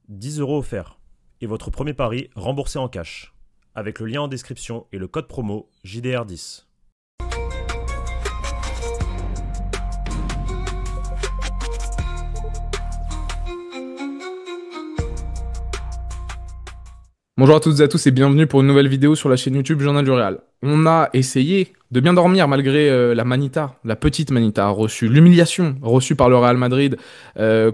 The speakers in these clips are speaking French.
10 € offerts. Et votre premier pari remboursé en cash. Avec le lien en description et le code promo JDR10. Bonjour à toutes et à tous et bienvenue pour une nouvelle vidéo sur la chaîne YouTube Journal du Real. On a essayé de bien dormir malgré la manita, la petite manita, reçue l'humiliation reçue par le Real Madrid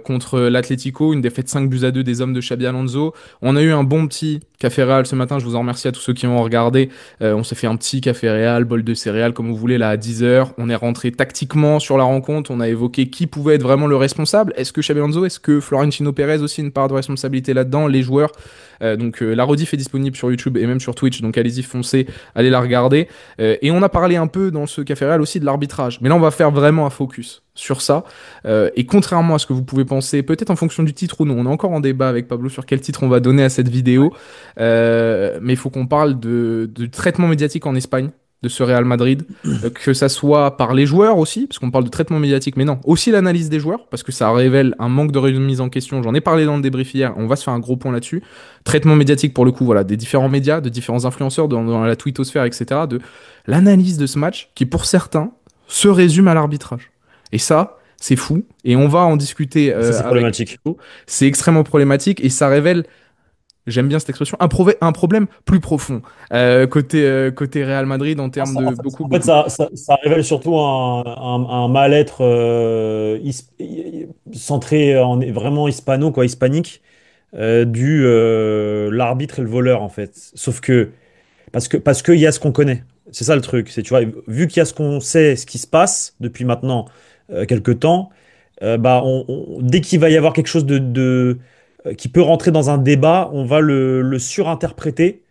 contre l'Atlético, une défaite 5-2 des hommes de Xabi Alonso. On a eu un bon petit café Real ce matin, je vous en remercie à tous ceux qui ont regardé. On s'est fait un petit café Real, bol de céréales comme vous voulez là à 10 h. On est rentré tactiquement sur la rencontre, on a évoqué qui pouvait être vraiment le responsable. Est-ce que Xabi Alonso, est-ce que Florentino Pérez aussi une part de responsabilité là-dedans, les joueurs. La rediff est disponible sur YouTube et même sur Twitch, donc allez-y, foncez, allez la regarder. Et on a parlé un peu dans ce Café Réal aussi de l'arbitrage, mais là on va faire vraiment un focus sur ça. Et contrairement à ce que vous pouvez penser, peut-être en fonction du titre ou non, on est encore en débat avec Pablo sur quel titre on va donner à cette vidéo, mais il faut qu'on parle de traitement médiatique en Espagne de ce Real Madrid, que ça soit par les joueurs aussi, parce qu'on parle de traitement médiatique, mais non, aussi l'analyse des joueurs, parce que ça révèle un manque de remise en question. J'en ai parlé dans le débrief hier, on va se faire un gros point là-dessus. Traitement médiatique pour le coup, voilà, des différents médias, de différents influenceurs dans la twittosphère, etc., de l'analyse de ce match qui, pour certains, se résume à l'arbitrage. Et ça, c'est fou, et on va en discuter Ça, c'est avec problématique. vous. C'est extrêmement problématique, et ça révèle, j'aime bien cette expression, un problème plus profond côté Real Madrid en termes de beaucoup, En fait, beaucoup. ça révèle surtout un mal-être centré vraiment hispano, quoi, hispanique, du l'arbitre et le voleur, en fait. Sauf que, parce qu'il y a ce qu'on connaît. C'est ça le truc. C'est, tu vois, vu qu'il y a ce qu'on sait, ce qui se passe depuis maintenant quelques temps, bah, dès qu'il va y avoir quelque chose qui peut rentrer dans un débat, on va le surinterpréter.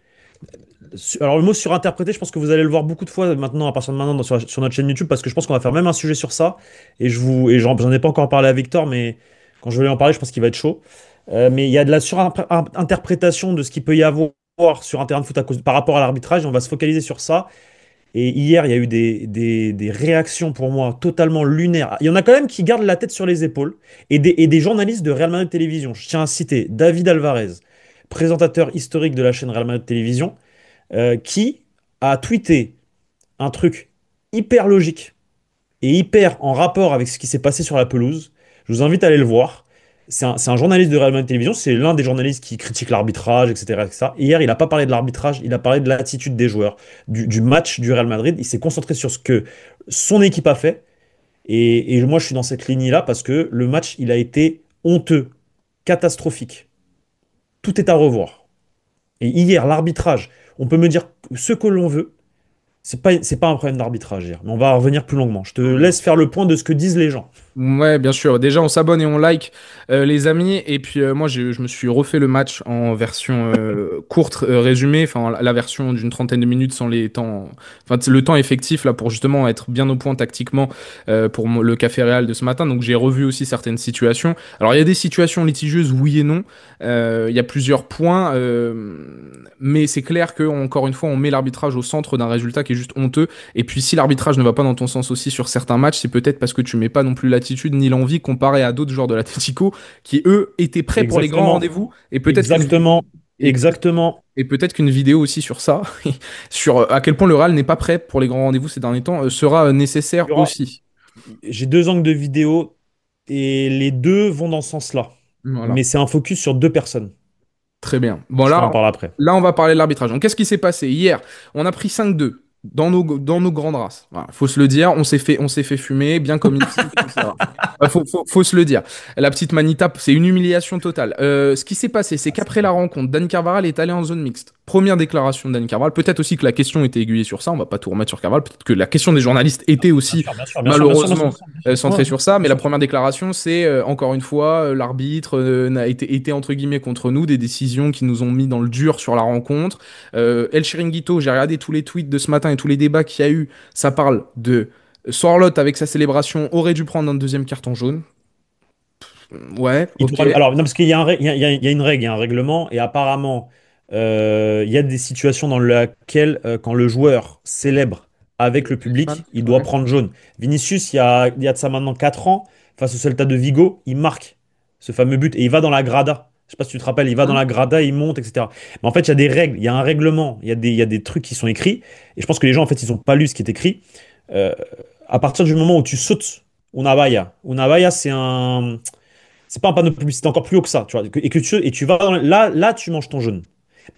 Alors le mot surinterpréter, je pense que vous allez le voir beaucoup de fois maintenant, à partir de maintenant, sur notre chaîne YouTube, parce que je pense qu'on va faire même un sujet sur ça. Et j'en ai pas encore parlé à Victor, mais quand je vais en parler, je pense qu'il va être chaud. Mais il y a de la surinterprétation de ce qu'il peut y avoir sur un terrain de foot par rapport à l'arbitrage, et on va se focaliser sur ça. Et hier, il y a eu des réactions pour moi totalement lunaires. Il y en a quand même qui gardent la tête sur les épaules, et des journalistes de Real Madrid Télévision. Je tiens à citer David Alvarez, présentateur historique de la chaîne Real Madrid Télévision, qui a tweeté un truc hyper logique et hyper en rapport avec ce qui s'est passé sur la pelouse. Je vous invite à aller le voir. C'est un journaliste de Real Madrid Télévision, c'est l'un des journalistes qui critique l'arbitrage, etc., etc. Hier, il n'a pas parlé de l'arbitrage, il a parlé de l'attitude des joueurs, du match du Real Madrid. Il s'est concentré sur ce que son équipe a fait. Et moi, je suis dans cette ligne-là parce que le match, il a été honteux, catastrophique. Tout est à revoir. Et hier, l'arbitrage, on peut me dire ce que l'on veut. C'est pas un problème d'arbitrage hier, mais on va en revenir plus longuement. Je te laisse faire le point de ce que disent les gens. Ouais, bien sûr. Déjà, on s'abonne et on like les amis. Et puis moi, je me suis refait le match en version courte, résumée, enfin la version d'une trentaine de minutes sans les temps, enfin le temps effectif là pour justement être bien au point tactiquement pour le Café Real de ce matin. Donc j'ai revu aussi certaines situations. Alors il y a des situations litigieuses, oui et non. Il y a plusieurs points, mais c'est clair que encore une fois, on met l'arbitrage au centre d'un résultat qui est juste honteux. Et puis si l'arbitrage ne va pas dans ton sens aussi sur certains matchs, c'est peut-être parce que tu mets pas non plus l'attitude ni l'envie comparé à d'autres joueurs de l'Atlético qui eux étaient prêts pour les grands Exactement, rendez-vous et exactement, et, exactement. et peut-être qu'une vidéo aussi sur ça, sur à quel point le Real n'est pas prêt pour les grands rendez-vous ces derniers temps, sera nécessaire Il y aura- aussi. J'ai deux angles de vidéo et les deux vont dans ce sens-là. Voilà, Mais c'est un focus sur deux personnes. très bien. Bon Je t'en là, parle après. là on va parler de l'arbitrage. Donc qu'est-ce qui s'est passé hier? On a pris 5-2 dans nos grandes races. Voilà, faut se le dire, on s'est fait fumer bien comme il faut, etc. Faut se le dire. La petite manita, c'est une humiliation totale. Ce qui s'est passé, c'est qu'après la rencontre, Dani Carvajal est allé en zone mixte. Première déclaration de Dani Carvajal. Peut-être aussi que la question était aiguillée sur ça. On va pas tout remettre sur Carvajal. Peut-être que la question des journalistes était Bien aussi sûr, bien sûr, bien sûr, bien sûr, bien sûr, malheureusement bien sûr. centrée Ouais, sur ça. Mais bien la sûr. première déclaration, c'est encore une fois l'arbitre n'a été entre guillemets contre nous, des décisions qui nous ont mis dans le dur sur la rencontre. El Chiringuito, j'ai regardé tous les tweets de ce matin et tous les débats qu'il y a eu. Ça parle de Sorloth avec sa célébration aurait dû prendre un deuxième carton jaune. Ouais, ok. Alors, non, parce qu'il y a il y a une règle, il y a un règlement, et apparemment, il y a des situations dans lesquelles, quand le joueur célèbre avec le public, il doit Ouais. prendre jaune. Vinicius, il y a de ça maintenant 4 ans, face au Celta de Vigo, il marque ce fameux but et il va dans la grada. Je sais pas si tu te rappelles, il va dans la grada, il monte, etc. Mais en fait, il y a des règles, il y a un règlement, il y a des trucs qui sont écrits. Et je pense que les gens, en fait, ils ont pas lu ce qui est écrit. Euh, à partir du moment où tu sautes una baya, c'est pas un panneau publicitaire, encore plus haut que ça, tu vois. Et tu vas là, tu manges ton jaune.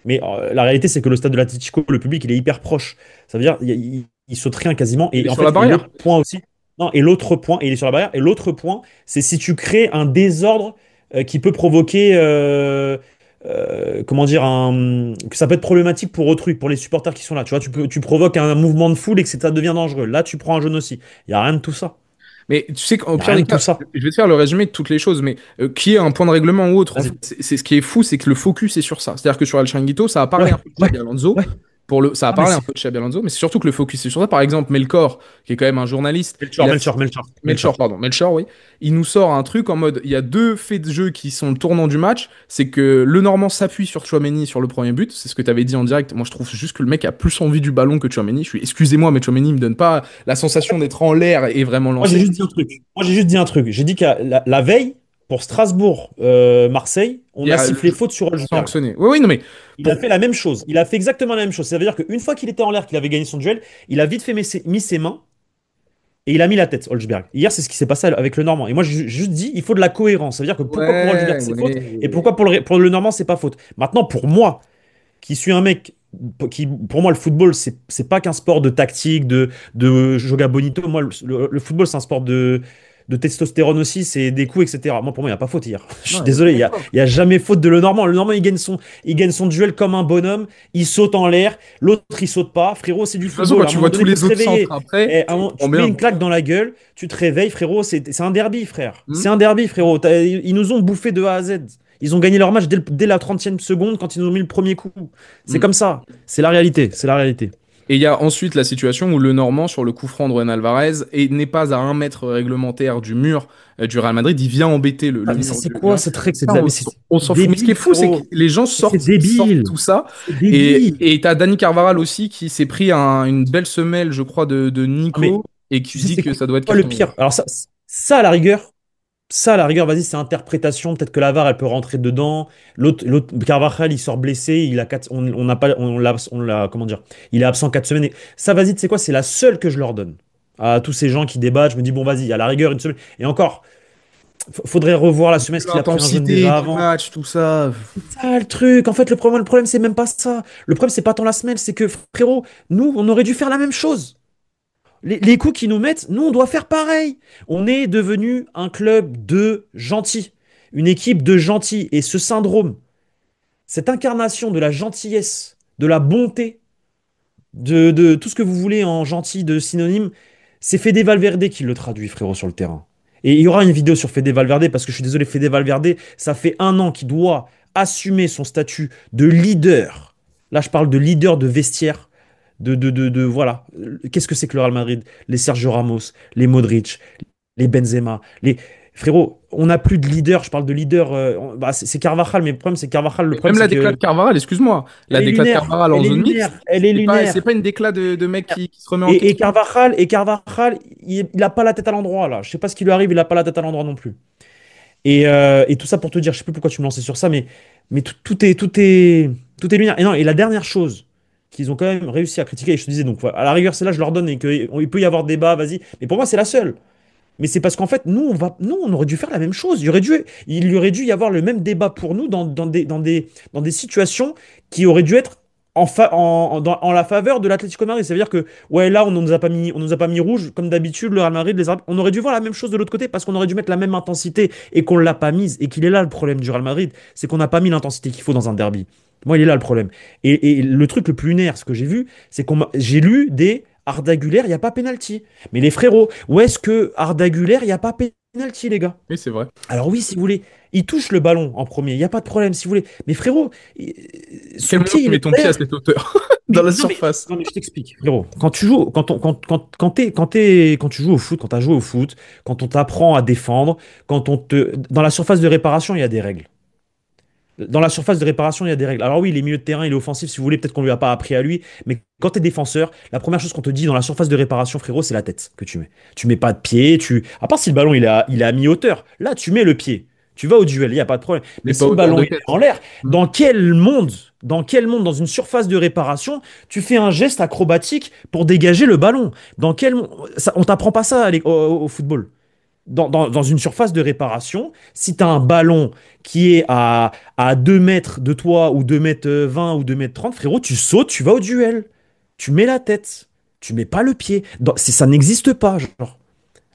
Mais la réalité, c'est que le stade de l'Atlético, le public, il est hyper proche. Ça veut dire, il saute rien quasiment. Il est Et en sur la fait, et l'autre barrière. point aussi, non, et l'autre point, et il est sur la barrière. Et l'autre point, c'est si tu crées un désordre qui peut provoquer, comment dire, que ça peut être problématique pour autrui, pour les supporters qui sont là. Tu vois, tu provoques un mouvement de foule et que ça devient dangereux. Là, tu prends un jaune aussi. Il y a rien de tout ça. Mais tu sais qu'au Il y a pire rien des de tout cas, ça. je vais te faire le résumé de toutes les choses, mais qui est un point de règlement ou autre, en fait, Vas-y. c'est ce qui est fou, c'est que le focus est sur ça. C'est-à-dire que sur El Chiringuito, ça a parlé Ouais, un peu de ouais, Xabi Alonso, ouais. ça a Ah, mais parlé un c'est peu de Xabi Alonso, mais c'est surtout que le focus est sur ça. Par exemple, Melkor, qui est quand même un journaliste, Melchior, Melchior, Melchior, Melchor, Melchior. pardon, Melchor, oui, il nous sort un truc en mode, il y a deux faits de jeu qui sont le tournant du match, c'est que le Normand s'appuie sur Tchouaméni sur le premier but, c'est ce que tu avais dit en direct. Moi, je trouve juste que le mec a plus envie du ballon que Tchouaméni. Excusez-moi, mais Tchouaméni me donne pas la sensation d'être en l'air et vraiment Moi, j'ai lancé. juste dit un truc. Moi, j'ai juste dit un truc. J'ai dit que la veille, pour Strasbourg, Marseille, Il on y a a sifflé faute sur Holzberg. sanctionné. Oui, oui, non, mais Il a pour, fait la même chose. Il a fait exactement la même chose. Ça veut dire qu'une fois qu'il était en l'air, qu'il avait gagné son duel, il a vite fait mis ses mains et il a mis la tête, Holzberg. Hier, c'est ce qui s'est passé avec le Normand. Et moi, j'ai juste dit, il faut de la cohérence. Ça veut dire que pourquoi pour Holzberg, ouais, c'est faute et ouais. pourquoi pour le Normand, c'est pas faute. Maintenant, pour moi, qui suis un mec qui, pour moi, le football, c'est pas qu'un sport de tactique, de joga bonito. Moi, le football, c'est un sport de testostérone aussi, c'est des coups, etc. Moi, pour moi, il n'y a pas faute hier. Je suis Non, il y a désolé, jamais de faute. il y a jamais faute de Le Normand. Le Normand, il gagne son duel comme un bonhomme, il saute en l'air, l'autre, il saute pas. Frérot, c'est De du toute façon, quand football. À un tu vois moment tous donné, il faut les se autres centres réveiller. après, Et tu tu comprends te mets bien. une claque dans la gueule, tu te réveilles, frérot, c'est un derby, frère. Hmm. C'est un derby, frérot. Ils nous ont bouffé de A à Z. Ils ont gagné leur match dès la 30e seconde quand ils nous ont mis le premier coup. C'est Hmm. comme ça. C'est la réalité. C'est la réalité. Et il y a ensuite la situation où le Normand, sur le coup franc de Juan Alvarez, et n'est pas à 1 mètre réglementaire du mur du Real Madrid, il vient embêter Ah, le mais ça, mur c'est du quoi Real. cette règle? Ça, Mais c'est on s'en fout. Mais ce qui est débile, fou, c'est que frérot. les gens Mais c'est sortent débile. tout ça. C'est débile. Et t'as Dani Carvajal aussi qui s'est pris une belle semelle, je crois, de Ah, mais Nico et qui tu se sais, dit c'est que ça doit être quoi le carton pire? rouge. Alors, ça, à la rigueur, vas-y, c'est interprétation. Peut-être que la VAR, elle peut rentrer dedans. L'autre, Carvajal, il sort blessé. On n'a pas, comment dire? Il est absent 4 semaines. Et ça, vas-y, tu sais quoi? C'est la seule que je leur donne. À tous ces gens qui débattent, je me dis, bon, vas-y, à la rigueur, une semaine. Et encore, faudrait revoir la semaine, est-ce qu'il a pris un jaune L'intensité déjà du avant? match, tout ça. C'est ça le truc. En fait, le problème, c'est même pas ça. Le problème, c'est pas tant la semelle, c'est que, frérot, nous, on aurait dû faire la même chose. Les coups qu'ils nous mettent, nous, on doit faire pareil. On est devenu un club de gentils, une équipe de gentils. Et ce syndrome, cette incarnation de la gentillesse, de la bonté, de tout ce que vous voulez en gentil, de synonyme, c'est Fede Valverde qui le traduit, frérot, sur le terrain. Et il y aura une vidéo sur Fede Valverde, parce que je suis désolé, Fede Valverde, ça fait 1 an qu'il doit assumer son statut de leader. Là, je parle de leader de vestiaire voilà. Qu'est-ce que c'est que le Real Madrid? Les Sergio Ramos, les Modric, les Benzema, les frérot, on n'a plus de leader. Je parle de leader. Bah, c'est Carvajal, mais le problème c'est Carvajal. Le Et problème même c'est la déclat que de Carvajal, excuse-moi, la elle est déclat de lunaire. Carvajal en Elle est zone lunaire. mixte, Elle est c'est lunaire. pas une déclat de mec qui se remet en Et question. Carvajal, il a pas la tête à l'endroit là. Je sais pas ce qui lui arrive. Il a pas la tête à l'endroit non plus. Et tout ça pour te dire, je sais plus pourquoi tu me lançais sur ça, mais tout est lunaire. Et non. Et la dernière chose qu'ils ont quand même réussi à critiquer, et je te disais donc voilà, à la rigueur celle-là je leur donne et qu'il peut y avoir débat, vas-y. Mais pour moi c'est la seule. Mais c'est parce qu'en fait, nous, on aurait dû faire la même chose. Il y aurait dû y avoir le même débat pour nous dans des situations qui auraient dû être en la faveur de l'Atlético Madrid. Ça veut dire que, ouais, là, on nous a pas mis rouge, comme d'habitude, le Real Madrid, les arbitres. On aurait dû voir la même chose de l'autre côté parce qu'on aurait dû mettre la même intensité et qu'on l'a pas mise. Et qu'il est là le problème du Real Madrid, c'est qu'on n'a pas mis l'intensité qu'il faut dans un derby. Moi, il est là le problème. Et le truc le plus lunaire, ce que j'ai vu, c'est j'ai lu des Arda Güler, il n'y a pas pénalty. Mais les frérots, où est-ce que Arda Güler, il n'y a pas pénalty, les gars? Oui, c'est vrai. Alors oui, si vous voulez, il touche le ballon en premier, il n'y a pas de problème, si vous voulez. Mais frérot, Quel son moment pied, tu il mets est ton en pied à l'air. cette hauteur dans la surface? Non, mais je t'explique, frérot. Quand tu joues, quand tu joues au foot, quand tu as joué au foot, quand on t'apprend à défendre, dans la surface de réparation, il y a des règles. Dans la surface de réparation, il y a des règles. Alors oui, les milieux de terrain, il est offensif, si vous voulez, peut-être qu'on lui a pas appris à lui, mais quand tu es défenseur, la première chose qu'on te dit dans la surface de réparation, frérot, c'est la tête que tu mets. Tu mets pas de pied, à part si le ballon il est à mi-hauteur, là tu mets le pied. Tu vas au duel, il n'y a pas de problème. Mais Mais pas si le hauteur ballon de il est tête. en l'air, Mm. dans quel monde, dans une surface de réparation, tu fais un geste acrobatique pour dégager le ballon? Dans quel monde on t'apprend pas ça au football. Dans une surface de réparation, si tu as un ballon qui est à 2 mètres de toi, ou 2 mètres 20 ou 2 mètres 30, frérot, tu sautes, tu vas au duel. Tu mets la tête. Tu mets pas le pied. Ça n'existe pas, genre.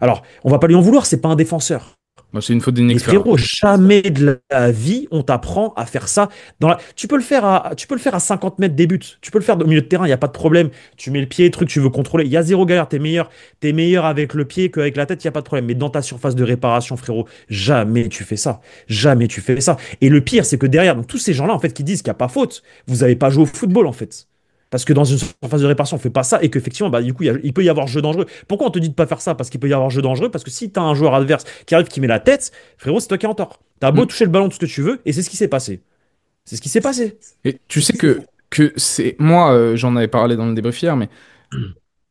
Alors, on va pas lui en vouloir, c'est pas un défenseur. Moi, c'est une faute Mais d'inexpérience. frérot, jamais de la vie, on t'apprend à faire ça. Tu peux le faire à 50 mètres des buts. Tu peux le faire au milieu de terrain, il n'y a pas de problème. Tu mets le pied, truc, tu veux contrôler. Il y a zéro galère. T'es meilleur avec le pied qu'avec la tête, il n'y a pas de problème. Mais dans ta surface de réparation, frérot, jamais tu fais ça. Jamais tu fais ça. Et le pire, c'est que derrière, donc, tous ces gens-là, en fait, qui disent qu'il n'y a pas faute, vous n'avez pas joué au football, en fait. Parce que dans une surface de réparation, on fait pas ça et qu'effectivement, bah, du coup, il peut y avoir jeu dangereux. Pourquoi on te dit de pas faire ça? Parce qu'il peut y avoir jeu dangereux. Parce que si tu as un joueur adverse qui arrive, qui met la tête, frérot, c'est toi qui es en tort. T'as beau Mm. toucher le ballon, tout ce que tu veux, et c'est ce qui s'est passé. C'est ce qui s'est passé. Et tu C'est ce sais qui s'est que c'est. Moi, j'en avais parlé dans le débrief hier, mais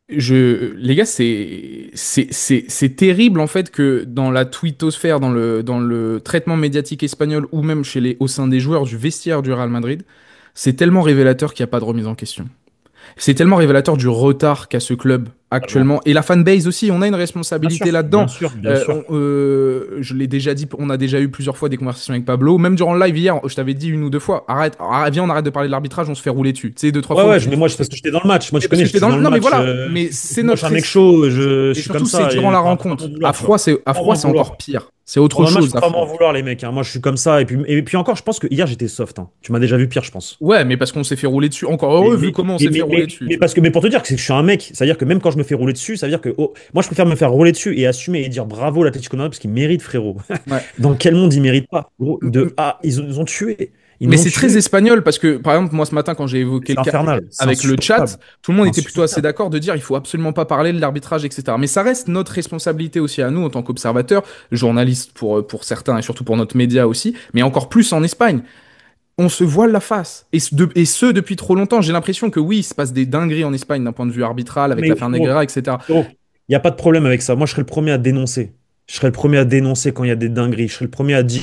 les gars, c'est terrible en fait que dans la twittosphère, dans le traitement médiatique espagnol ou même au sein des joueurs du vestiaire du Real Madrid, c'est tellement révélateur qu'il n'y a pas de remise en question. C'est tellement révélateur du retard qu'a ce club totalement. actuellement. Et la fanbase aussi, on a une Bien responsabilité sûr, bien là-dedans. sûr, bien sûr. Je l'ai déjà dit, on a déjà eu plusieurs fois des conversations avec Pablo. Même durant le live hier, je t'avais dit une ou deux fois, viens, on arrête de parler de l'arbitrage, on se fait rouler dessus. Tu sais, deux, trois Ouais, fois où ouais, tu me mais dis, moi, c'est parce que j'étais dans le match. Moi, tu mais parce connais, que je j'étais suis dans le... dans le Non, mais match. voilà, mais c'est Moi, je notre... suis un mec chaud, je Et suis comme surtout, c'est ça. durant la Et enfin, faut pas rencontre. m'en vouloir, tu vois. À Faut pas froid, m'en c'est vouloir. encore pire. C'est autre Pendant le match, chose faut à pas m'en froid. vouloir, les mecs, hein. Moi, je suis comme ça. Et puis encore, je pense que hier, j'étais soft, hein. Tu m'as déjà vu pire, je pense. Ouais, mais parce qu'on s'est fait rouler dessus. Encore Mais, heureux vu mais, comment on mais, s'est fait mais, rouler mais, dessus, mais tu vois. mais pour te dire que je suis un mec, c'est-à-dire que même quand je me fais rouler dessus, ça veut dire que moi je préfère me faire rouler dessus et assumer et dire bravo l'Atlético de Madrid parce qu'ils méritent, frérot. Ouais. Dans quel monde ils méritent pas? Gros, ils ont tué. Ils Mais nous ont c'est très tué. espagnol parce que, par exemple, moi ce matin, quand j'ai évoqué C'est le cas infernal. C'est avec le chat, insupportable. tout le monde C'est était plutôt assez insupportable. d'accord de dire il faut absolument pas parler de l'arbitrage, etc. Mais ça reste notre responsabilité aussi à nous en tant qu'observateurs, journalistes pour certains et surtout pour notre média aussi, mais encore plus en Espagne. On se voile la face. Et ce depuis trop longtemps. J'ai l'impression que oui, il se passe des dingueries en Espagne d'un point de vue arbitral avec Mais l'affaire frérot, Negreira, etc. frérot, il n'y a pas de problème avec ça. Moi, je serais le premier à dénoncer. Je serais le premier à dénoncer quand il y a des dingueries. Je serais le premier à dire,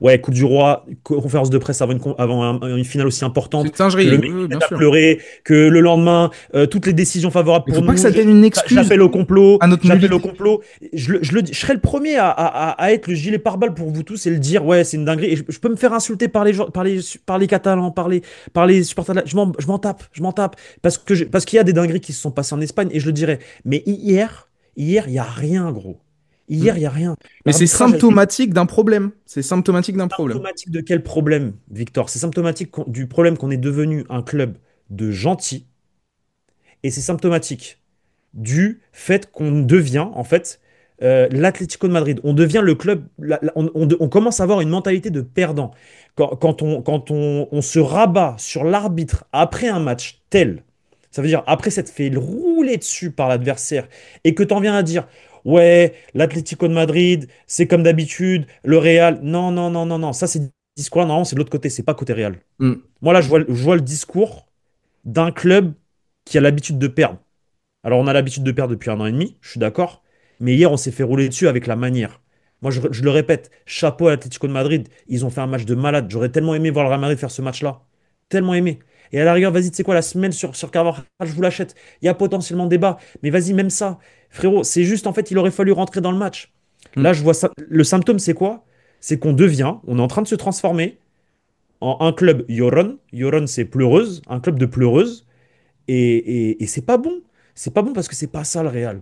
ouais, Coupe du Roi, conférence de presse avant une finale aussi C'est importante, une que le singerie, mec oui, il oui, se bien mette à sûr. pleurer, que le lendemain, toutes les décisions favorables Il pour faut pas que nous, ça devienne une excuse j'appelle au complot, à notre j'appelle au nullité. complot. Je serais le premier à être le gilet pare-balles pour vous tous et le dire, ouais, c'est une dinguerie. Et je peux me faire insulter par les Catalans, par les supporters. Je m'en tape. Parce qu'il y a des dingueries qui se sont passées en Espagne et je le dirais. Mais hier, il n'y a rien, gros. Mm. Hier, il n'y a rien. Mais c'est L'arbitrage a été symptomatique d'un problème. C'est symptomatique d'un problème. symptomatique de quel problème, Victor? C'est symptomatique du problème qu'on est devenu un club de gentils et c'est symptomatique du fait qu'on devient, en fait, l'Atlético de Madrid. On devient le club, on commence à avoir une mentalité de perdant. Quand on se rabat sur l'arbitre après un match tel, ça veut dire après s'être fait rouler dessus par l'adversaire, et que tu en viens à dire, ouais, l'Atlético de Madrid, c'est comme d'habitude, le Real. Non, non, non, non, non, ça c'est discours-là, normalement, c'est de l'autre côté, c'est pas côté Real. Mm. Moi, là, je vois le discours d'un club qui a l'habitude de perdre. Alors, on a l'habitude de perdre depuis 1 an et demi, je suis d'accord. Mais hier, on s'est fait rouler dessus avec la manière. Moi, je le répète, chapeau à l'Atlético de Madrid. Ils ont fait un match de malade. J'aurais tellement aimé voir le Real Madrid faire ce match-là. Tellement aimé. Et à la rigueur, vas-y, tu sais quoi, la semaine sur Carvajal, je vous l'achète. Il y a potentiellement débat. Mais vas-y, même ça. Frérot, c'est juste, en fait, il aurait fallu rentrer dans le match. Mm. Là, je vois ça. Le symptôme, c'est quoi? C'est on est en train de se transformer en un club Llorón. Llorón, c'est pleureuse, un club de pleureuses. Et c'est pas bon. C'est pas bon parce que c'est pas ça le Real.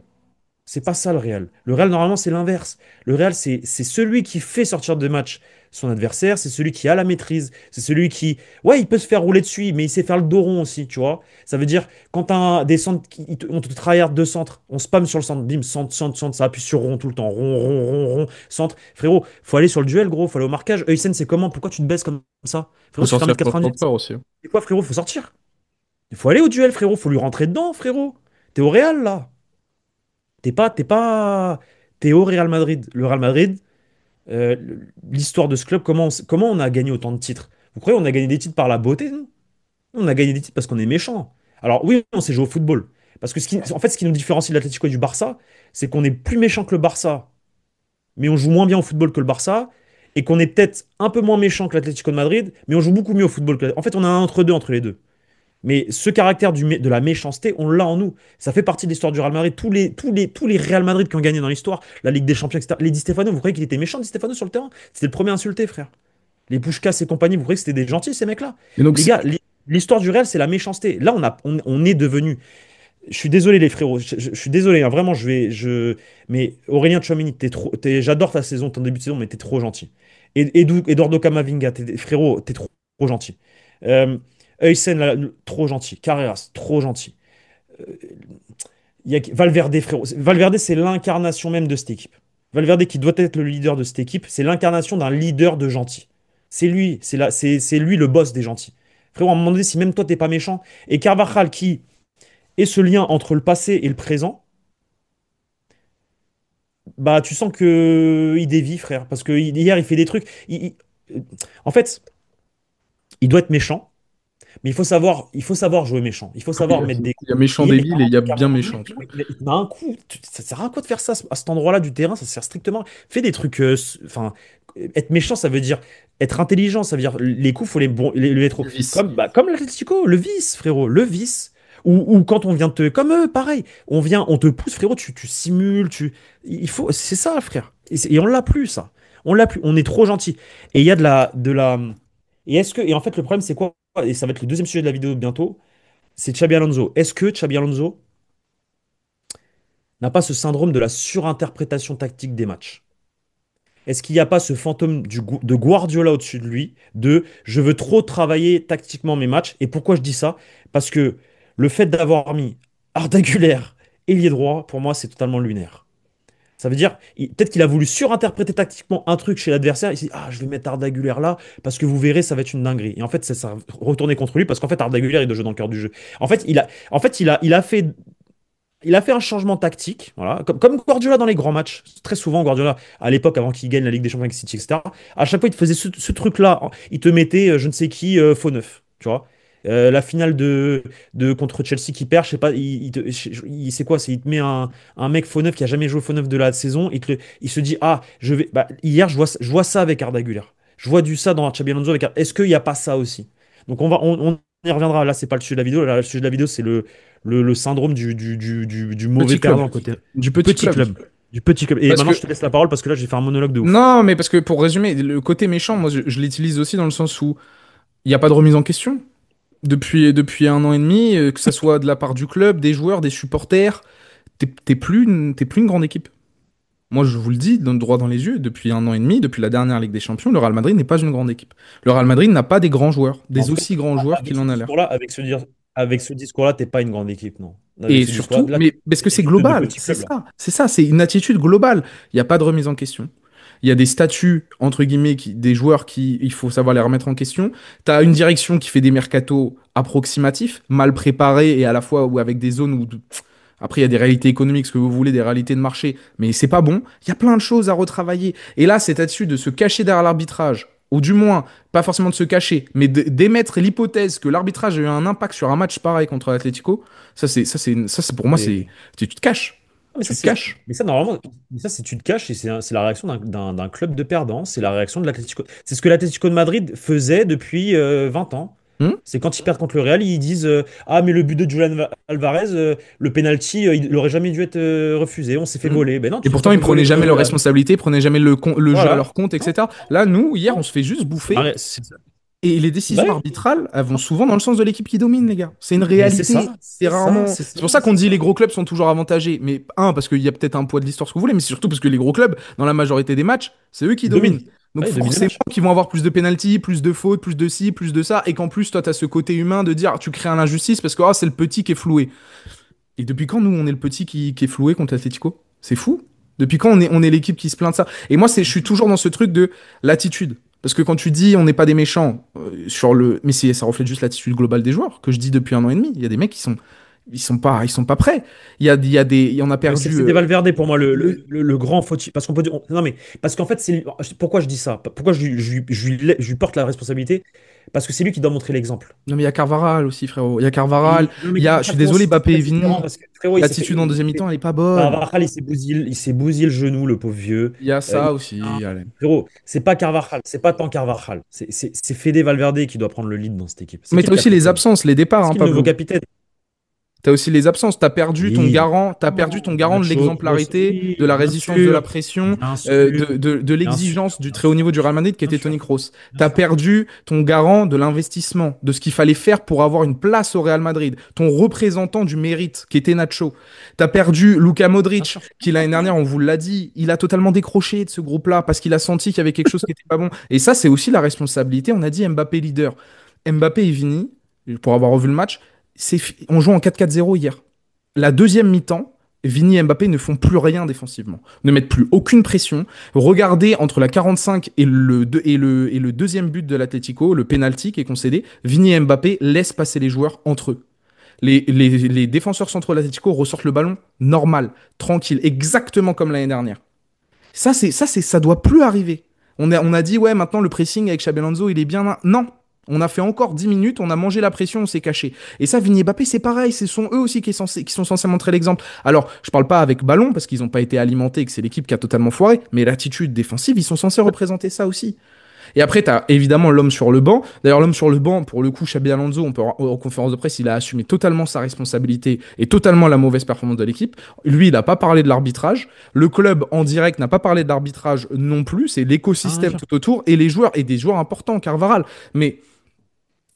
C'est pas ça le Real. Le Real, normalement, c'est l'inverse. Le Real, c'est celui qui fait sortir de match son adversaire, c'est celui qui a la maîtrise, c'est celui qui... Ouais, il peut se faire rouler dessus, mais il sait faire le dos rond aussi, tu vois. Ça veut dire, quand t'as des centres, on te tryhard deux centres, on spam sur le centre, bim, centre, centre, centre, ça appuie sur rond tout le temps, rond, rond, rond, rond, centre. Frérot, faut aller sur le duel, gros, faut aller au marquage. Eysen, c'est comment? Pourquoi tu te baisses comme ça? Faut Frérot, tu fais sortir sur 1m90. Stopper aussi. C'est quoi, frérot? Faut sortir. Il faut aller au duel, frérot. Faut lui rentrer dedans, frérot. T'es au Real, là. T'es au Real Madrid. Le Real Madrid, euh, l'histoire de ce club, comment on a gagné autant de titres? Vous croyez qu'on a gagné des titres par la beauté, nous? On a gagné des titres parce qu'on est méchant. Alors oui, on s'est joué au football. Parce que en fait, ce qui nous différencie de l'Atlético et du Barça, c'est qu'on est plus méchant que le Barça, mais on joue moins bien au football que le Barça. et qu'on est peut-être un peu moins méchant que l'Atlético de Madrid, mais on joue beaucoup mieux au football en fait, on a un entre-deux entre les deux. Mais ce caractère de la méchanceté, on l'a en nous. Ça fait partie de l'histoire du Real Madrid. Tous les Real Madrid qui ont gagné dans l'histoire, la Ligue des Champions, etc. Les Di Stefano, vous croyez qu'il était méchant, Di Stefano, sur le terrain? C'était le premier insulté, frère. Les Puskás et compagnie, vous croyez que c'était des gentils, ces mecs-là? Et donc, Les gars, l'histoire du Real, c'est la méchanceté. Là, on est devenu. Je suis désolé, les frérots. Je suis désolé, hein, vraiment, mais Aurélien Tchouameni, j'adore ta saison, ton début de saison, mais t'es trop gentil. Eduardo Camavinga, frérot, t'es trop gentil. Euh, Huysen, là, trop gentil. Carreras, trop gentil. Euh, Valverde, frérot. Valverde, c'est l'incarnation même de cette équipe. Valverde, qui doit être le leader de cette équipe, c'est l'incarnation d'un leader de gentil. C'est lui, c'est lui le boss des gentils. Frérot, à un moment donné, si même toi, t'es pas méchant. Et Carvajal, qui est ce lien entre le passé et le présent, bah, tu sens que il dévie, frère. Parce que hier, il fait des trucs. En fait, il doit être méchant. Mais il faut savoir jouer méchant. Il faut savoir mettre des il y a coups. méchant Et hier, débile et il y a bien méchant, tu vois. il a un coup. Ça sert à quoi de faire ça à cet endroit-là du terrain? Ça sert strictement. Fais des trucs. Enfin, être méchant, ça veut dire être intelligent. Ça veut dire les coups, faut les mettre Le vice. comme l'Atlético, le vice, frérot, le vice. Ou quand on vient comme eux, pareil. On te pousse, frérot. Tu simules. C'est ça, frère. Et on l'a plus, ça. On l'a plus. On est trop gentil. Et il y a de la. Et en fait, le problème, c'est quoi? Et ça va être le deuxième sujet de la vidéo bientôt, c'est Xabi Alonso. Est-ce que Xabi Alonso n'a pas ce syndrome de la surinterprétation tactique des matchs? Est-ce qu'il n'y a pas ce fantôme de Guardiola au-dessus de lui, de je veux trop travailler tactiquement mes matchs? Et pourquoi je dis ça? Parce que le fait d'avoir mis Arda Güler ailier droit, pour moi, c'est totalement lunaire. Ça veut dire, peut-être qu'il a voulu surinterpréter tactiquement un truc chez l'adversaire. Il s'est dit, ah, je vais mettre Arda Güler là, parce que vous verrez, ça va être une dinguerie. Et en fait, ça a retourné contre lui, parce qu'en fait, Arda Güler, il doit jouer dans le cœur du jeu. En fait, il a fait un changement tactique, voilà, comme Guardiola dans les grands matchs. Très souvent, Guardiola, à l'époque, avant qu'il gagne la Ligue des Champions avec City, etc., à chaque fois, il te faisait ce truc-là. Il te mettait, je ne sais qui, faux neuf, tu vois. La finale contre Chelsea qui perd, je sais pas, c'est quoi? Il te met un mec faux neuf qui a jamais joué faux neuf de la saison. Il se dit, ah, hier, je vois ça avec Arda Güler. Je vois du ça dans Xabi Alonso avec Est-ce qu'il n'y a pas ça aussi? Donc, on y reviendra. Là, c'est pas le sujet de la vidéo. Là, le sujet de la vidéo, c'est le syndrome du mauvais Petit club. perdant côté Du du petit petit club. club. Du petit club. Et Parce maintenant, que, je te laisse la parole parce que là, j'ai fait un monologue de ouf. non, mais parce que pour résumer, le côté méchant, moi, je l'utilise aussi dans le sens où il n'y a pas de remise en question. Depuis un an et demi, que ça soit de la part du club, des joueurs, des supporters, t'es plus une grande équipe. Moi, je vous le dis, droit dans les yeux, depuis un an et demi, depuis la dernière Ligue des Champions, le Real Madrid n'est pas une grande équipe. Le Real Madrid n'a pas des grands joueurs, En des tout cas, aussi grands joueurs avec qu'il ce en a l'air. discours-là, avec ce discours-là, t'es pas une grande équipe, non. Avec Et ce discours-là, surtout, là, mais parce t'es que c'est juste de global, petits c'est clubs, là. ça, c'est une attitude globale. Il n'y a pas de remise en question. Il y a des statuts, entre guillemets, des joueurs qui, il faut savoir les remettre en question. Tu as une direction qui fait des mercatos approximatifs, mal préparés et à la fois ou avec des zones où, après, il y a des réalités économiques, ce que vous voulez, des réalités de marché, mais c'est pas bon. Il y a plein de choses à retravailler. Et là, cette attitude de se cacher derrière l'arbitrage, ou du moins, pas forcément de se cacher, mais d'émettre l'hypothèse que l'arbitrage a eu un impact sur un match pareil contre l'Atlético, ça, c'est pour moi, Et- tu te caches. mais ça, Tu te c'est, caches. mais ça, normalement, mais ça, c'est tu te caches et c'est la réaction d'un club de perdants. C'est la réaction de l'Atlético. C'est ce que l'Atlético de Madrid faisait depuis 20 ans. Hmm. C'est quand ils perdent contre le Real, ils disent ah, mais le but de Julian Alvarez, le penalty, il aurait jamais dû être refusé. On s'est fait Hmm. voler. Ben non, Et tu t'es pourtant, pas ils fait prenaient voler. jamais leurs responsabilités, ils prenaient jamais le jeu à Voilà. leur compte, Non, etc. Là, nous, hier, on non. se fait juste bouffer. C'est ça. Et les Bah décisions oui. arbitrales, elles vont souvent dans le sens de l'équipe qui domine, les gars. C'est une Mais c'est réalité. ça, C'est c'est ça, rarement. c'est ça, C'est pour ça qu'on c'est dit ça. les gros clubs sont toujours avantagés. Mais parce qu'il y a peut-être un poids de l'histoire, ce que vous voulez, mais c'est surtout parce que les gros clubs, dans la majorité des matchs, c'est eux qui Ils dominent. dominent. Donc Ouais, ils dominent les forcément matchs. qu'ils vont avoir plus de pénalty, plus de fautes, plus de ci, plus de ça. Et qu'en plus, toi, tu as ce côté humain de dire tu crées un injustice parce que c'est le petit qui est floué. Et depuis quand, nous, on est le petit qui est floué contre l'Atlético? C'est fou. Depuis quand on est l'équipe qui se plaint de ça? Et moi, je suis toujours dans ce truc de l'attitude. Parce que quand tu dis on n'est pas des méchants mais ça reflète juste l'attitude globale des joueurs que je dis depuis un an et demi. Il y a des mecs qui ils sont pas prêts. On a Mais perdu c'était Valverde pour moi le- le grand fautif. Parce non, mais parce qu'en fait, pourquoi je dis ça? Pourquoi je lui porte la responsabilité? parce que c'est lui qui doit montrer l'exemple. Non, mais il y a Carvaral aussi, frérot. Il y a Carvaral. Non, mais Il y a, je suis Carvajal, pour moi, désolé, c'est Mbappé et très différent Vini. parce que frérot, L'attitude en deuxième mi-temps, elle est pas bonne. Carvajal, il s'est bousillé le genou, le pauvre vieux. Il y a Il ça revient. aussi, allez. Frérot, c'est pas Carvajal, c'est pas tant Carvajal. C'est Fede Valverde qui doit prendre le lead dans cette équipe. C'est Mais qui le t'as aussi les capitaine? absences, les départs, C'est hein, qui le nouveau Pablo. capitaine? T'as aussi les absences. Oui, T'as perdu ton garant de Nacho Kroos, l'exemplarité, de oui, la résistance de la pression, bien sûr, de bien sûr, l'exigence du bien très haut sûr, niveau du Real Madrid qui bien était sûr, Toni Kroos. bien T'as sûr. perdu ton garant de l'investissement, de ce qu'il fallait faire pour avoir une place au Real Madrid. Ton représentant du mérite qui était Nacho. T'as perdu Luka Bien Modric sûr. qui l'année dernière, on vous l'a dit, il a totalement décroché de ce groupe-là parce qu'il a senti qu'il y avait quelque chose qui était pas bon. Et ça, c'est aussi la responsabilité. On a dit Mbappé leader. Mbappé et Vini, pour avoir revu le match, on joue en 4-4-0 hier. La deuxième mi-temps, Vini et Mbappé ne font plus rien défensivement, ne mettent plus aucune pression. Regardez entre la 45 et le deuxième but de l'Atlético, le penalty qui est concédé, Vini et Mbappé laissent passer les joueurs entre eux. Les défenseurs centraux de l'Atlético ressortent le ballon normal, tranquille, exactement comme l'année dernière. Ça doit plus arriver. On a dit, ouais, maintenant le pressing avec Xabi Alonso, il est bien là. Non, on a fait encore 10 minutes, on a mangé la pression, on s'est caché. Et ça, Vini et Mbappé, c'est pareil, ce sont eux aussi qui sont censés montrer l'exemple. Alors, je parle pas avec ballon, parce qu'ils n'ont pas été alimentés et que c'est l'équipe qui a totalement foiré, mais l'attitude défensive, ils sont censés représenter ça aussi. Et après, tu as évidemment l'homme sur le banc. D'ailleurs, l'homme sur le banc, pour le coup, Xabi Alonso, en conférence de presse, il a assumé totalement sa responsabilité et totalement la mauvaise performance de l'équipe. Lui, il n'a pas parlé de l'arbitrage. Le club, en direct, n'a pas parlé d'arbitrage non plus. C'est Ah, bien l'écosystème sûr. tout autour et les joueurs, et des joueurs importants, Carvaral. Mais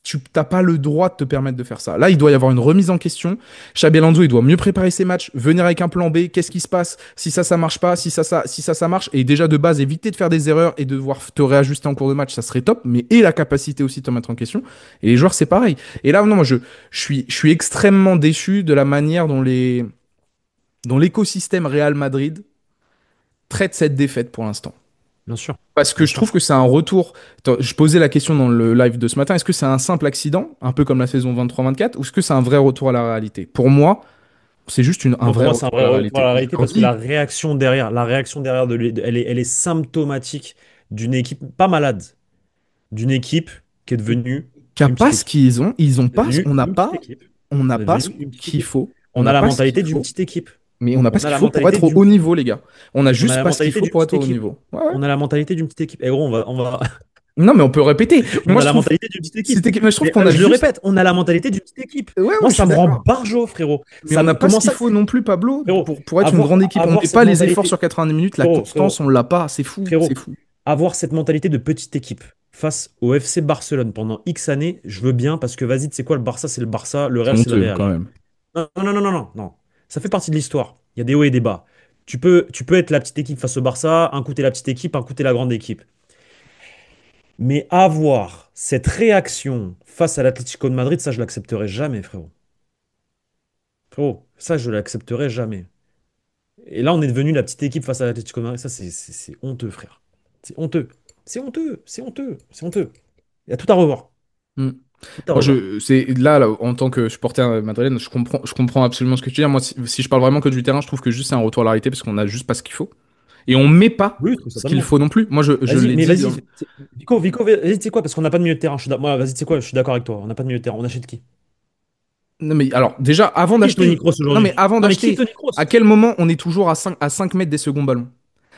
tu n'as pas le droit de te permettre de faire ça. Là, il doit y avoir une remise en question. Xabi Alonso, il doit mieux préparer ses matchs, venir avec un plan B. Qu'est-ce qui se passe si ça marche pas, si ça marche. Et déjà de base, éviter de faire des erreurs et de devoir te réajuster en cours de match, ça serait top. Mais et la capacité aussi de te mettre en question. Et les joueurs, c'est pareil. Et là, non, moi, je suis extrêmement déçu de la manière dont l'écosystème Real Madrid traite cette défaite pour l'instant. Bien sûr, Parce que bien je sûr. trouve que c'est un retour. Attends, je posais la question dans le live de ce matin. Est-ce que c'est un simple accident, un peu comme la saison 23-24, ou est-ce que c'est un vrai retour à la réalité? Pour moi, c'est juste un Moi, pour vrai moi, c'est un retour à vrai la retour à réalité. la Je réalité leur parce que dis, la réaction derrière elle est symptomatique d'une équipe pas malade, d'une équipe qui est devenue qu'il n'y a une pas petite ce équipe. qu'ils ont, ils ont C'est pas, devenu une petite équipe. on n'a C'est pas devenu ce une petite qu'il équipe. faut, on On n'a a la pas ce qu'il mentalité d'une faut, petite équipe. mais on n'a pas ce On a qu'il la faut pour mentalité être au d'une haut petite niveau, équipe. les gars. On n'a On a juste la pas ce qu'il mentalité faut d'une pour petite être au haut équipe. niveau. Ouais, ouais. On a la mentalité d'une petite équipe. Et gros, Non, mais on peut répéter. Mais on moi, a je la trouve, mentalité d'une petite équipe. mais je trouve Mais qu'on a je le juste. répète, on a la mentalité d'une petite équipe. Ouais, ouais, Moi, je ça suis me rend d'accord. barjo, frérot. Mais on n'a pas ce Comment qu'il ça, faut non plus, Pablo, frérot, pour être une grande équipe. On avoir n'est cette pas les efforts sur mentalité, 90 minutes, la frérot, constance, on l'a pas. C'est fou, c'est frérot, fou. avoir cette mentalité de petite équipe face au FC Barcelone pendant X années, je veux bien parce que vas-y, tu sais quoi, le Barça, c'est le Barça, le C'est Real, c'est le honteux Real. quand même. Non, non, non, non, non, non, non. Ça fait partie de l'histoire. Il y a des hauts et des bas. Tu peux être la petite équipe face au Barça, un coup t'es la petite équipe, un coup t'es la grande équipe. Mais avoir cette réaction face à l'Atlético de Madrid, ça, je l'accepterai jamais, frérot. Frérot, ça, je l'accepterai jamais. Et là, on est devenu la petite équipe face à l'Atlético de Madrid. Ça, c'est honteux, frère. C'est honteux. C'est honteux. C'est honteux. C'est honteux. Il y a tout à revoir. Hmm. Tout à Moi, revoir. là, en tant que supporter madrilène, je comprends absolument ce que tu dis. Moi, si je parle vraiment que du terrain, je trouve que juste c'est un retour à la réalité parce qu'on a juste pas ce qu'il faut. Et on met pas Oui, je trouve ce qu'il totalement. faut non plus. Moi, je Vas-y, l'ai mais dit. vas-y. Vico, vas-y, tu sais quoi? Parce qu'on n'a pas de milieu de terrain. Moi, vas-y, tu sais quoi? Je suis d'accord avec toi. On n'a pas de milieu de terrain. On achète qui? Non, mais alors, déjà, avant Qui est Toni d'acheter, Kroos non, mais aujourd'hui? avant Non, mais qui est d'acheter, Toni Kroos? à quel moment on est toujours à 5 mètres des seconds ballons?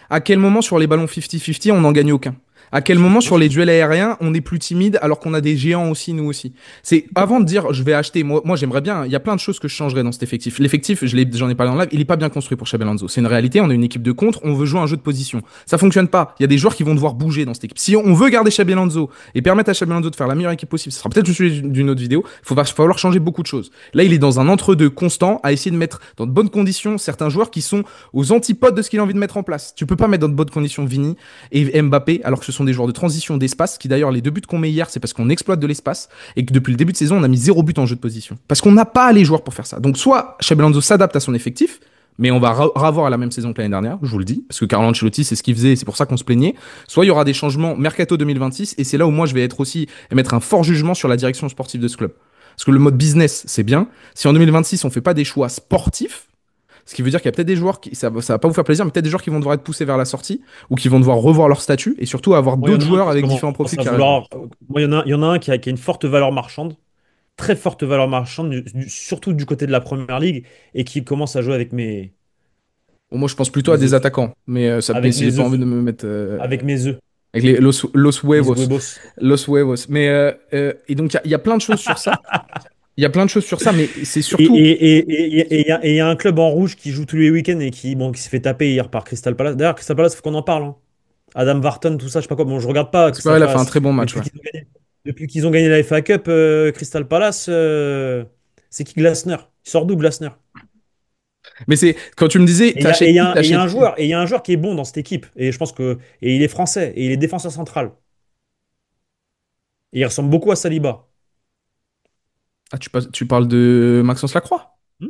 À quel moment sur les ballons 50-50, on n'en gagne aucun? À quel moment Bien sur sûr. les duels aériens, on est plus timide alors qu'on a des géants aussi, nous aussi? C'est avant de dire je vais acheter. Moi j'aimerais bien. Il y a plein de choses que je changerais dans cet effectif. L'effectif, j'en ai parlé en live, il est pas bien construit pour Xabi Alonso. C'est une réalité. On a une équipe de contre. On veut jouer un jeu de position. Ça fonctionne pas. Il y a des joueurs qui vont devoir bouger dans cette équipe. Si on veut garder Xabi Alonso et permettre à Xabi Alonso de faire la meilleure équipe possible, ce sera peut-être le sujet d'une autre vidéo. Va falloir changer beaucoup de choses. Là, il est dans un entre-deux constant à essayer de mettre dans de bonnes conditions certains joueurs qui sont aux antipodes de ce qu'il a envie de mettre en place. Tu peux pas mettre dans de bonnes conditions Vini et Mbappé, alors que ce sont des joueurs de transition d'espace, qui d'ailleurs, les deux buts qu'on met hier, c'est parce qu'on exploite de l'espace, et que depuis le début de saison, on a mis 0 but en jeu de position. Parce qu'on n'a pas les joueurs pour faire ça. Donc soit Xabi Alonso s'adapte à son effectif, mais on va revoir à la même saison que l'année dernière, je vous le dis, parce que Carlo Ancelotti, c'est ce qu'il faisait, et c'est pour ça qu'on se plaignait. Soit il y aura des changements Mercato 2026, et c'est là où moi je vais être aussi, mettre un fort jugement sur la direction sportive de ce club. Parce que le mode business, c'est bien. Si en 2026, on fait pas des choix sportifs, Ce qui veut dire qu'il y a peut-être des joueurs qui, ça va pas vous faire plaisir, mais peut-être des joueurs qui vont devoir être poussés vers la sortie ou qui vont devoir revoir leur statut et surtout avoir Moi, il y d'autres en a un joueurs que je avec commence différents profils à qui arriveront. vouloir. Moi, il y en a un qui a une forte valeur marchande, très forte valeur marchande, surtout du côté de la première ligue, et qui commence à jouer Bon, moi, je pense plutôt à mes des œufs. attaquants, mais Avec si j'ai mes pas œufs. envie de me mettre Avec mes œufs. avec les Los Mis Huevos, huevos. Los Huevos. Mais et donc il y a plein de choses sur ça. Il y a plein de choses sur ça, mais c'est Et surtout. il y a un club en rouge qui joue tous les week-ends et qui s'est fait taper hier par Crystal Palace. D'ailleurs, Crystal Palace, faut qu'on en parle, hein. Adam Wharton, tout ça, je sais pas quoi. Bon, je regarde pas C'est pas vrai, Crystal il a fait un Palace. très bon match, Depuis ouais. qu'ils ont gagné la FA Cup, Crystal Palace, c'est qui Glasner? Il sort d'où Glasner? Mais c'est quand tu me disais, Et il y a, et t'achètes il y a qui, un et il y a t'achètes un qui? joueur, et il y a un joueur qui est bon dans cette équipe. Et je pense et il est français, et il est défenseur central. Et il ressemble beaucoup à Saliba. Ah, tu parles de Maxence Lacroix? Hmm.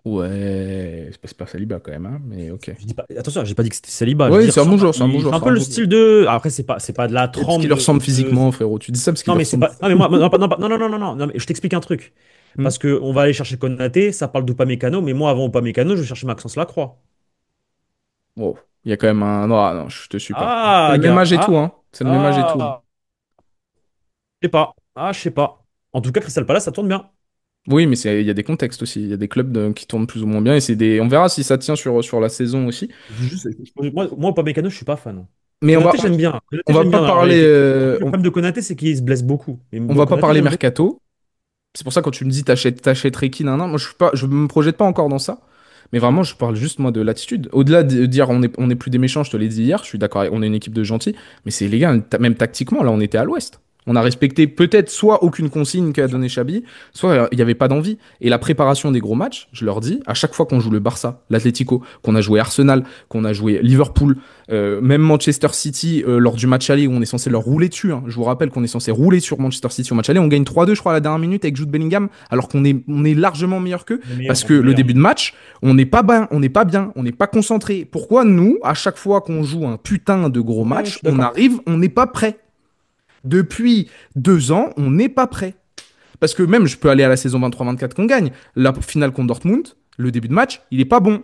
Ouais, c'est pas Saliba quand même, hein, mais ok. Je dis pas, attention, j'ai pas dit que c'était Saliba. Je dis Oui, il c'est un bon ressemble, joueur, c'est un bon il joueur, fait un c'est peu un le bon joueur. style de. Après, c'est pas de la Et parce trempe qu'il leur ressemble physiquement, frérot. Tu dis ça parce qu'il Non, leur mais c'est ressemble. pas. Non, mais moi, non, non, non, non, non, non, non, mais je t'explique un truc. Hmm. Parce que on va aller chercher Konaté, ça parle d'Upamecano, mais moi, avant Upamecano, je vais chercher Maxence Lacroix. Wow. Il y a quand même un. Non, ah, non, je te suis pas. C'est Ah, le même gars. âge et tout, hein. C'est le même âge et tout, hein. Ah, je sais pas. Ah, je sais pas. En tout cas, Crystal Palace, ça tourne bien. Oui, mais il y a des contextes aussi. Il y a des clubs qui tournent plus ou moins bien et c'est des. On verra si ça tient sur la saison aussi. Moi, Upamecano, je suis pas fan. Mais Konaté, j'aime bien. on Konaté, va j'aime pas bien dans la parler. réalité. Le problème de Konaté, c'est qu'il se blesse beaucoup. Mais On bon, va pas Konaté, parler j'aime beaucoup. mercato. C'est pour ça quand tu me dis t'achèterais qui, nan, nan, moi je me projette pas encore dans ça. Mais vraiment, je parle juste moi de l'attitude. Au-delà de dire on est plus des méchants, je te l'ai dit hier, je suis d'accord, on est une équipe de gentils. Mais c'est les gars, même tactiquement, là on était à l'ouest. On a respecté peut-être soit aucune consigne qu'a donné Xabi, soit il n'y avait pas d'envie. Et la préparation des gros matchs, je leur dis, à chaque fois qu'on joue le Barça, l'Atlético, qu'on a joué Arsenal, qu'on a joué Liverpool, même Manchester City, lors du match aller où on est censé leur rouler dessus, hein. Je vous rappelle qu'on est censé rouler sur Manchester City au match aller. On gagne 3-2, je crois, à la dernière minute avec Jude Bellingham, alors qu'on est largement meilleur qu'eux. On est meilleur, Parce on que est le meilleur. début de match, on n'est pas bien, on n'est pas bien, on n'est pas concentré. Pourquoi nous, à chaque fois qu'on joue un putain de gros Ouais, je match, suis on d'accord. arrive, on n'est pas prêt. Depuis 2 ans, on n'est pas prêt. Parce que même, je peux aller à la saison 23-24 qu'on gagne. La finale contre Dortmund, le début de match, il est pas bon.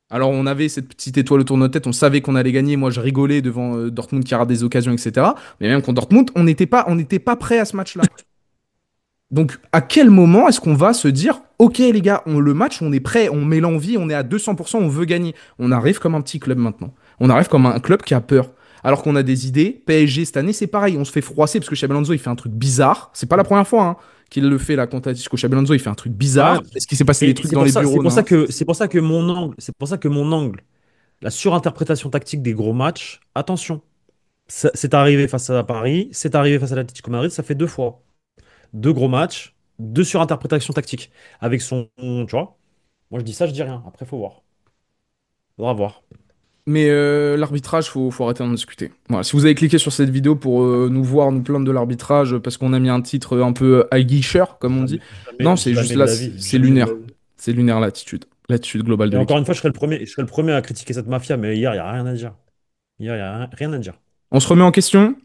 Alors on avait cette petite étoile autour de notre tête, on savait qu'on allait gagner. Moi, je rigolais devant Dortmund qui rate des occasions, etc. Mais même contre Dortmund, on n'était pas prêt à ce match-là. Donc, à quel moment est-ce qu'on va se dire, ok les gars, le match, on est prêt, on met l'envie, on est à 200%, on veut gagner. On arrive comme un petit club maintenant. On arrive comme un club qui a peur. Alors qu'on a des idées. PSG cette année, c'est pareil, on se fait froisser parce que Xabi Alonso, il fait un truc bizarre. C'est pas la première fois, hein, qu'il le fait là contre Atletico. Xabi Alonso, il fait un truc Ouais. bizarre. Est-ce qu'il s'est passé des Et trucs c'est dans pour les ça, c'est bureaux? pour ça Non. que c'est pour ça que mon angle, la surinterprétation tactique des gros matchs, attention. C'est arrivé face à Paris, c'est arrivé face à l'Atlético Madrid, ça fait 2 fois. 2 gros matchs, 2 surinterprétations tactiques. Avec tu vois, moi je dis ça, je dis rien. Après, faut voir. Faudra voir. Mais l'arbitrage, faut arrêter d'en discuter. Voilà. Si vous avez cliqué sur cette vidéo pour nous voir nous plaindre de l'arbitrage parce qu'on a mis un titre un peu aguicheur, comme on dit, Jamais, non, jamais, c'est juste jamais de là, la vie. c'est Jamais de lunaire. la vie. C'est lunaire l'attitude. L'attitude globale de Et encore l'équipe. une fois, je serai le premier à critiquer cette mafia, mais hier, il n'y a rien à dire. Hier, il n'y a rien à dire. On se remet en question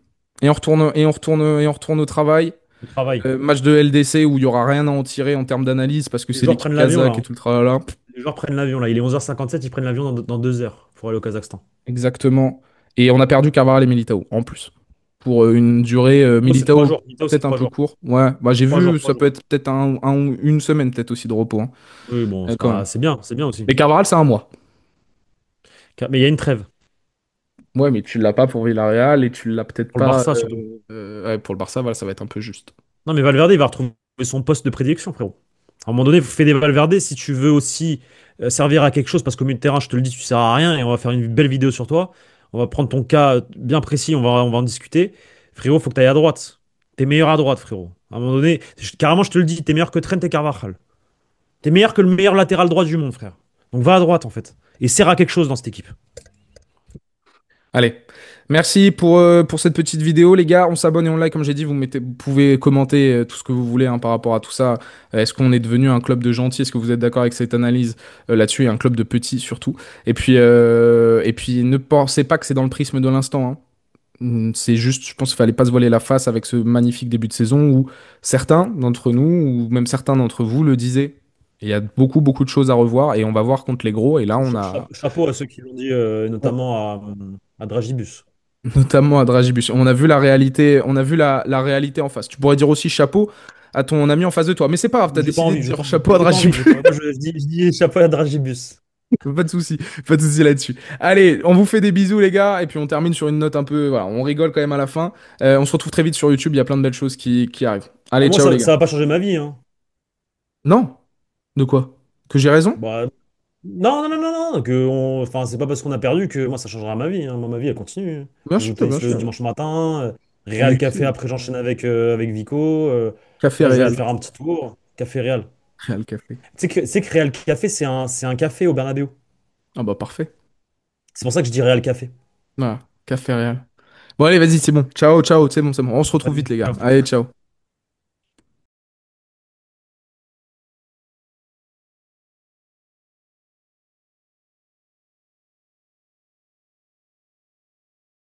et on retourne au travail. Le travail. Match de LDC où il y aura rien à en tirer en termes d'analyse parce que Les c'est joueurs l'équipe prennent l'avion, là, kazakh et hein. tout le tralala. Les joueurs prennent l'avion, là. Il est 11h57, ils prennent l'avion dans 2 heures pour aller au Kazakhstan. Exactement. Et on a perdu Carvajal et Militao en plus. Pour une durée Militao, c'est trois Militao jours. Militao, c'est peut-être un trois peu jours. court. Ouais, bah j'ai Trois jours, vu, trois ça peut jours. être peut-être une semaine peut-être aussi de repos, hein. Oui, bon, Quand même. c'est bien aussi. Mais Carvajal, c'est un mois. Mais il y a une trêve. Ouais, mais tu l'as pas pour Villarreal et tu l'as peut-être Pour le pas. Barça, surtout. Ouais, pour le Barça, voilà, ça va être un peu juste. Non, mais Valverde, il va retrouver son poste de prédilection, frérot. À un moment donné, il faut faire des Valverde si tu veux aussi servir à quelque chose, parce qu'au milieu de terrain, je te le dis, tu sers à rien, et on va faire une belle vidéo sur toi. On va prendre ton cas bien précis, on va en discuter. Frérot, faut que tu ailles à droite. T'es meilleur à droite, frérot. À un moment donné, carrément, je te le dis, t'es meilleur que Trent et Carvajal. T'es meilleur que le meilleur latéral droit du monde, frère. Donc va à droite, en fait. Et sert à quelque chose dans cette équipe. Allez, merci pour cette petite vidéo, les gars. On s'abonne et on like, comme j'ai dit. Vous pouvez commenter tout ce que vous voulez hein, par rapport à tout ça. Est-ce qu'on est devenu un club de gentils? Est-ce que vous êtes d'accord avec cette analyse là-dessus? Et un club de petits surtout. Et puis, ne pensez pas que c'est dans le prisme de l'instant, hein. C'est juste, je pense qu'il fallait pas se voiler la face avec ce magnifique début de saison où certains d'entre nous, ou même certains d'entre vous, le disaient. Et il y a beaucoup, beaucoup de choses à revoir et on va voir contre les gros. Et là, on a Chapeau à ceux qui l'ont dit, on- notamment à Dragibus. notamment à Dragibus. On a vu la réalité, on a vu la réalité en face. Tu pourrais dire aussi chapeau à ton ami en face de toi. Mais c'est pas grave, t'as J'ai pas décidé de envie, dire chapeau à j'ai pas envie, Dragibus. j'ai pas envie. Moi, je dis chapeau à Dragibus. Pas de souci là-dessus. Allez, on vous fait des bisous les gars et puis on termine sur une note un peu, voilà, on rigole quand même à la fin. On se retrouve très vite sur YouTube, il y a plein de belles choses qui arrivent. Ah, Allez, moi, ciao les gars. ça va pas changer ma vie, hein. Non? De quoi? Que j'ai raison? Bah, non, enfin, c'est pas parce qu'on a perdu que moi, ça changera ma vie, hein. Moi, ma vie, elle continue. Bien Je joue au sûr, bien tennis le sûr. dimanche matin, Real Café, Tranquille. après, j'enchaîne avec Vico. Café Là, je vais aller Réal. faire un petit tour. Café Real. Réal Café. Tu sais que Real Café, c'est un café au Bernabéu. Ah bah parfait. C'est pour ça que je dis Real Café. Voilà, Café Réal. Bon allez, vas-y, c'est bon. Ciao, ciao, c'est bon, c'est bon. On se retrouve vite Vas-y, les gars. ciao. Allez, ciao.